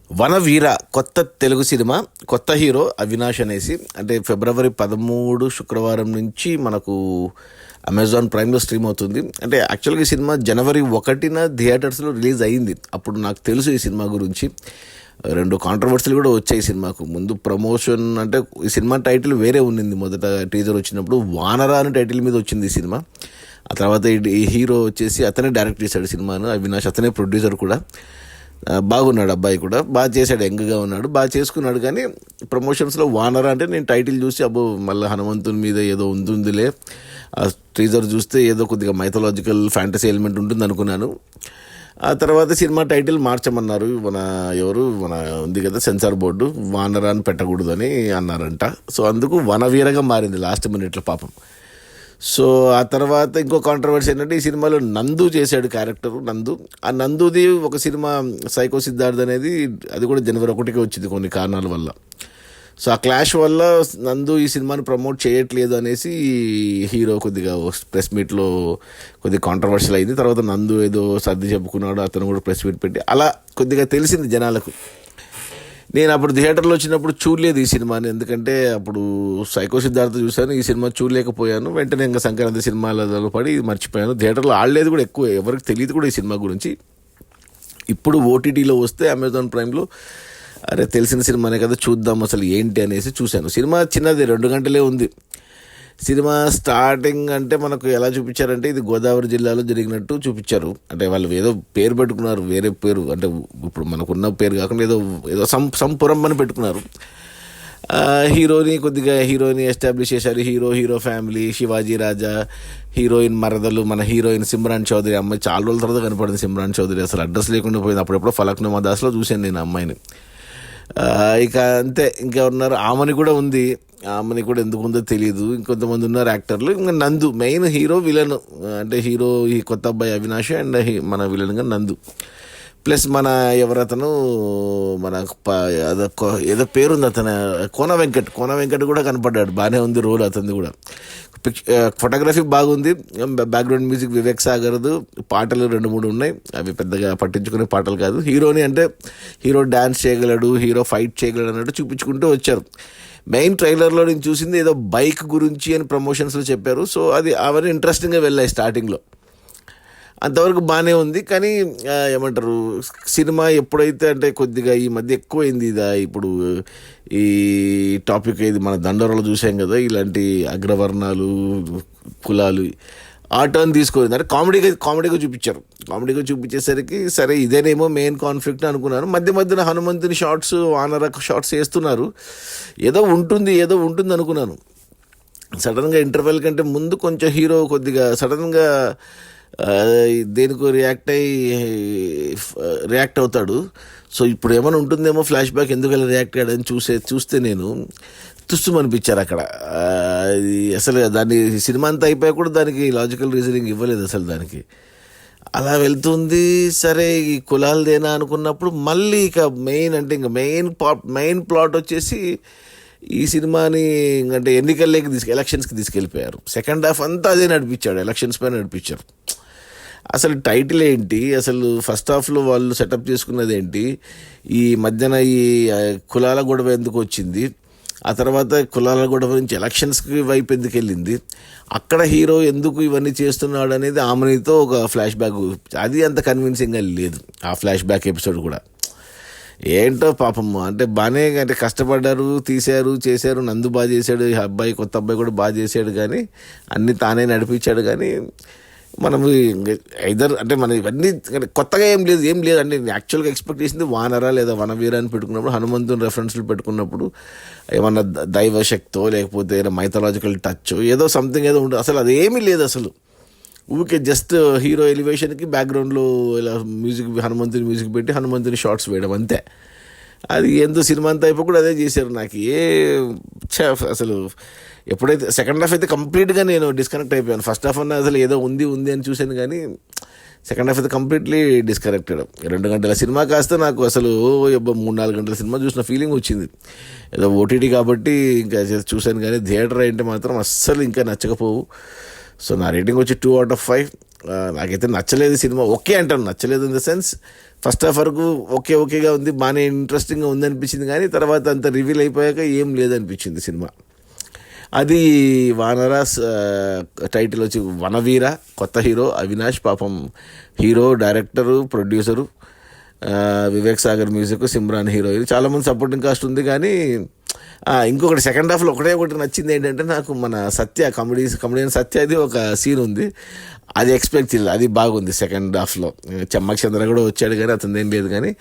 వనవీర కొత్త తెలుగు సినిమా, కొత్త హీరో అవినాష్ అనేసి. అంటే ఫిబ్రవరి 13 శుక్రవారం నుంచి మనకు అమెజాన్ ప్రైమ్లో స్ట్రీమ్ అవుతుంది. అంటే యాక్చువల్గా ఈ సినిమా జనవరి 1న థియేటర్స్లో రిలీజ్ అయ్యింది. అప్పుడు నాకు తెలుసు ఈ సినిమా గురించి. 2 కాంట్రవర్సీలు కూడా వచ్చాయి ఈ సినిమాకు. ముందు ప్రమోషన్ అంటే ఈ సినిమా టైటిల్ వేరే ఉన్నింది. మొదట టీజర్ వచ్చినప్పుడు వానరా అనే టైటిల్ మీద వచ్చింది ఈ సినిమా. ఆ తర్వాత ఈ హీరో వచ్చేసి అతనే డైరెక్ట్ చేశాడు సినిమాను, అవినాష్. అతనే ప్రొడ్యూసర్ కూడా. బాగున్నాడు అబ్బాయి కూడా, బాగా చేశాడు, యంగ్గా ఉన్నాడు, బాగా చేసుకున్నాడు. కానీ ప్రమోషన్స్లో వానరా అంటే నేను టైటిల్ చూసి అబ్బో మళ్ళీ హనుమంతుని మీద ఏదో ఉంటుందిలే, ఆ టీజర్ చూస్తే ఏదో కొద్దిగా మైథలాజికల్ ఫ్యాంటసీ ఎలిమెంట్ ఉంటుంది అనుకున్నాను. ఆ తర్వాత సినిమా టైటిల్ మార్చమన్నారు. మన ఉంది కదా సెన్సార్ బోర్డు, వానరా అని పెట్టకూడదు అని అన్నారంట. సో అందుకు వనవీరగా మారింది లాస్ట్ మినిట్లో పాపం. సో ఆ తర్వాత ఇంకో కాంట్రవర్సీ ఏంటంటే ఈ సినిమాలో నందు చేశాడు క్యారెక్టర్. ఆ నందుది ఒక సినిమా సైకో సిద్ధార్థ్ అనేది, అది కూడా జనవరి 1కి వచ్చింది కొన్ని కారణాల వల్ల. సో ఆ క్లాష్ వల్ల నందు ఈ సినిమాని ప్రమోట్ చేయట్లేదు అనేసి హీరో కొద్దిగా ప్రెస్ మీట్లో కొద్దిగా కాంట్రవర్షియల్ అయింది. తర్వాత నందు ఏదో సర్ది చెప్పుకున్నాడు, అతను కూడా ప్రెస్ మీట్ పెట్టి అలా కొద్దిగా తెలిసింది జనాలకు. నేను అప్పుడు థియేటర్లో వచ్చినప్పుడు చూడలేదు ఈ సినిమాని, ఎందుకంటే అప్పుడు సైకో సిద్ధార్థ చూశాను, ఈ సినిమా చూడలేకపోయాను. వెంటనే ఇంకా సంక్రాంతి సినిమాలలో పడి మర్చిపోయాను. థియేటర్లో ఆడలేదు కూడా ఎక్కువ, ఎవరికి తెలియదు కూడా ఈ సినిమా గురించి. ఇప్పుడు ఓటీటీలో వస్తే అమెజాన్ ప్రైమ్లో అరే తెలిసిన సినిమానే కదా చూద్దాం అసలు ఏంటి అనేసి చూశాను. సినిమా చిన్నది, 2 గంటలే ఉంది. సినిమా స్టార్టింగ్ అంటే మనకు ఎలా చూపించారంటే ఇది గోదావరి జిల్లాలో జరిగినట్టు చూపించారు. అంటే వాళ్ళు ఏదో పేరు పెట్టుకున్నారు, వేరే పేరు, అంటే ఇప్పుడు మనకున్న పేరు కాకుండా ఏదో ఏదో సంపురం అని పెట్టుకున్నారు. హీరోని ఎస్టాబ్లిష్ చేశారు. హీరో ఫ్యామిలీ, శివాజీ రాజా, హీరోయిన్ మరదలు, మన హీరోయిన్ సిమ్రాన్ చౌదరి. అమ్మాయి చాలా రోజుల తర్వాత కనపడింది సిమ్రాన్ చౌదరి. అసలు అడ్రస్ లేకుండా పోయింది. అప్పుడెప్పుడో ఫలక్నుమా దాస్లో చూశాను నేను అమ్మాయిని. ఇక అంతే, ఇంకా ఉన్నారు. ఆమెని కూడా ఉంది, ఆమెని కూడా ఎందుకు ఉందో తెలియదు. ఇంకొంతమంది ఉన్నారు యాక్టర్లు. ఇంకా నందు మెయిన్ హీరో, విలన్ అంటే హీరో ఈ కొత్త అబ్బాయి అవినాష్, అండ్ మన విలన్గా నందు. ప్లస్ మన ఎవరతను మన ఏదో పేరుంది అతను, కోన వెంకట్ కూడా కనపడ్డాడు. బాగానే ఉంది రోల్ అతనిది కూడా. ఫోటోగ్రఫీ బాగుంది. బ్యాక్గ్రౌండ్ మ్యూజిక్ వివేక్ సాగర్దు. పాటలు 2-3 ఉన్నాయి, అవి పెద్దగా పట్టించుకునే పాటలు కాదు. హీరోని అంటే హీరో డ్యాన్స్ చేయగలడు, హీరో ఫైట్ చేయగలడు అన్నట్టు చూపించుకుంటూ వచ్చారు. మెయిన్ ట్రైలర్లో నేను చూసింది ఏదో బైక్ గురించి అని ప్రమోషన్స్లో చెప్పారు. సో అవన్నీ ఇంట్రెస్టింగ్గా వెళ్ళాయి స్టార్టింగ్లో, అంతవరకు బాగానే ఉంది. కానీ ఏమంటారు, సినిమా ఎప్పుడైతే అంటే కొద్దిగా ఈ మధ్య ఎక్కువైంది ఇప్పుడు ఈ టాపిక్, ఇది మన దండోరలో చూసాం కదా, ఇలాంటి అగ్రవర్ణాలు, కులాలు, ఆ టర్న్ తీసుకోలేదు. అంటే కామెడీగా చూపించేసరికి సరే ఇదేనేమో మెయిన్ కాన్ఫ్లిక్ట్ అనుకున్నాను. మధ్యన హనుమంతుని షార్ట్స్, వానర షార్ట్స్ వేస్తున్నారు. ఏదో ఉంటుంది అనుకున్నాను. సడన్గా ఇంటర్వెల్ కంటే ముందు కొంచెం హీరో కొద్దిగా సడన్గా దేనికో రియాక్ట్ అవుతాడు. సో ఇప్పుడు ఏమైనా ఉంటుందేమో ఫ్లాష్ బ్యాక్, ఎందుకు అలా రియాక్ట్ అయ్యాడని చూస్తే నేను తుస్సుమనిపించారు అక్కడ. అసలు దాన్ని సినిమా అంతా అయిపోయా కూడా దానికి లాజికల్ రీజనింగ్ ఇవ్వలేదు అసలు. దానికి అలా వెళ్తుంది. సరే ఈ కులాలదేనా అనుకున్నప్పుడు మళ్ళీ ఇక మెయిన్ ప్లాట్ వచ్చేసి ఈ సినిమాని అంటే ఎలక్షన్స్కి తీసుకెళ్ళిపోయారు. సెకండ్ హాఫ్ అంతా అదే నడిపించాడు, ఎలక్షన్స్ పైన నడిపించారు. అసలు టైటిల్ ఏంటి, అసలు ఫస్ట్ హాఫ్లో వాళ్ళు సెటప్ చేసుకున్నది ఏంటి, ఈ మధ్యన ఈ కులాల గొడవ ఎందుకు వచ్చింది, ఆ తర్వాత కులాల గొడవ నుంచి ఎలక్షన్స్కి వైపు ఎందుకు వెళ్ళింది, అక్కడ హీరో ఎందుకు ఇవన్నీ చేస్తున్నాడు అనేది ఆమెనితో ఒక ఫ్లాష్ బ్యాక్. అది అంత కన్విన్సింగ్గా లేదు ఆ ఫ్లాష్ బ్యాక్ ఎపిసోడ్ కూడా. ఏంటో పాపం, అంటే బాగానే అంటే కష్టపడ్డారు, తీశారు, చేశారు. నందు బాగా చేశాడు, కొత్త అబ్బాయి కూడా బాగా చేశాడు. కానీ అన్నీ తానే నడిపించాడు. కానీ మనం అంటే మనం ఇవన్నీ కొత్తగా ఏం లేదు అంటే యాక్చువల్గా ఎక్స్పెక్ట్ చేసింది వానరా లేదా వనవీర అని పెట్టుకున్నప్పుడు, హనుమంతుని రెఫరెన్స్లు పెట్టుకున్నప్పుడు ఏమన్నా దైవశక్తో లేకపోతే ఏదైనా మైథలాజికల్ టచ్ ఏదో సంథింగ్ ఏదో ఉంటుంది. అసలు అదేమీ లేదు అసలు. ఊరికే జస్ట్ హీరో ఎలివేషన్కి బ్యాక్గ్రౌండ్లో ఇలా హనుమంతుని మ్యూజిక్ పెట్టి హనుమంతుని షార్ట్స్ వేయడం అంతే. అది ఎంతో సినిమా అంతా అయిపో కూడా అదే చేశారు. నాకు అసలు ఎప్పుడైతే సెకండ్ హాఫ్ అయితే కంప్లీట్గా నేను డిస్కనెక్ట్ అయిపోయాను. ఫస్ట్ హాఫ్ అన్న అసలు ఏదో ఉంది అని చూశాను, కానీ సెకండ్ హాఫ్ అయితే కంప్లీట్లీ డిస్కనెక్టెడ్. 2 గంటల సినిమా కాస్త నాకు అసలు 3-4 గంటల సినిమా చూసిన ఫీలింగ్ వచ్చింది. ఏదో ఓటీటీ కాబట్టి ఇంకా చూశాను, కానీ థియేటర్ అంటే మాత్రం అస్సలు ఇంకా నచ్చకపోవు. సో నా రేటింగ్ వచ్చి 2/5. నాకైతే నచ్చలేదు సినిమా. ఓకే అంటాను, నచ్చలేదు in the sense first half వరకు ఓకేగా ఉంది, బాగానే ఇంట్రెస్టింగ్గా ఉంది అనిపించింది. కానీ తర్వాత అంత రివీల్ అయిపోయాక ఏం లేదనిపించింది సినిమా. అది వానరాస్ టైటిల్ వచ్చి వనవీర, కొత్త హీరో అవినాష్. పాపం hero, director, producer Vivek Sagar, music, Simran heroine, చాలామంది సపోర్టింగ్ కాస్ట్ ఉంది. కానీ ఇంకొకటి సెకండ్ హాఫ్లో ఒకటి నచ్చింది ఏంటంటే నాకు, మన సత్య కమెడియన్ సత్యది ఒక సీన్ ఉంది, అది ఎక్స్పెక్ట్ చేయలేదు, అది బాగుంది సెకండ్ హాఫ్లో. చెమ్మక్ చంద్ర కూడా వచ్చాడు కానీ అతను ఏం లేదు. కానీ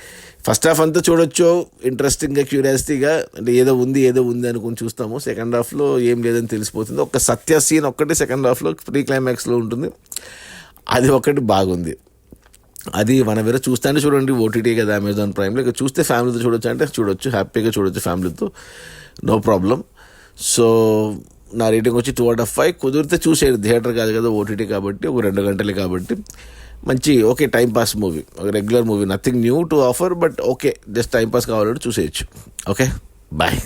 ఫస్ట్ హాఫ్ అంతా చూడొచ్చు ఇంట్రెస్టింగ్గా, క్యూరియాసిటీగా, అంటే ఏదో ఉంది అనుకుని చూస్తాము. సెకండ్ హాఫ్లో ఏం లేదని తెలిసిపోతుంది. ఒక సత్య సీన్ ఒక్కటి సెకండ్ హాఫ్లో ప్రీ క్లైమాక్స్లో ఉంటుంది, అది ఒకటి బాగుంది. అది వనవీర చూస్తానే చూడండి, ఓటీటీ కదా, అమెజాన్ ప్రైమ్లో. ఇక చూస్తే ఫ్యామిలీతో చూడొచ్చు అంటే చూడొచ్చు, హ్యాపీగా చూడొచ్చు ఫ్యామిలీతో, నో ప్రాబ్లం. సో నా రేటింగ్ వచ్చి 2/5. కుదిరితే చూసేది, థియేటర్ కాదు కదా, ఓటీటీ కాబట్టి, ఒక 2 గంటలే కాబట్టి మంచి ఓకే టైం పాస్ మూవీ, ఒక regular movie, nothing new to offer, but okay just time pass కావాలంటే చూసేయచ్చు. Okay, bye.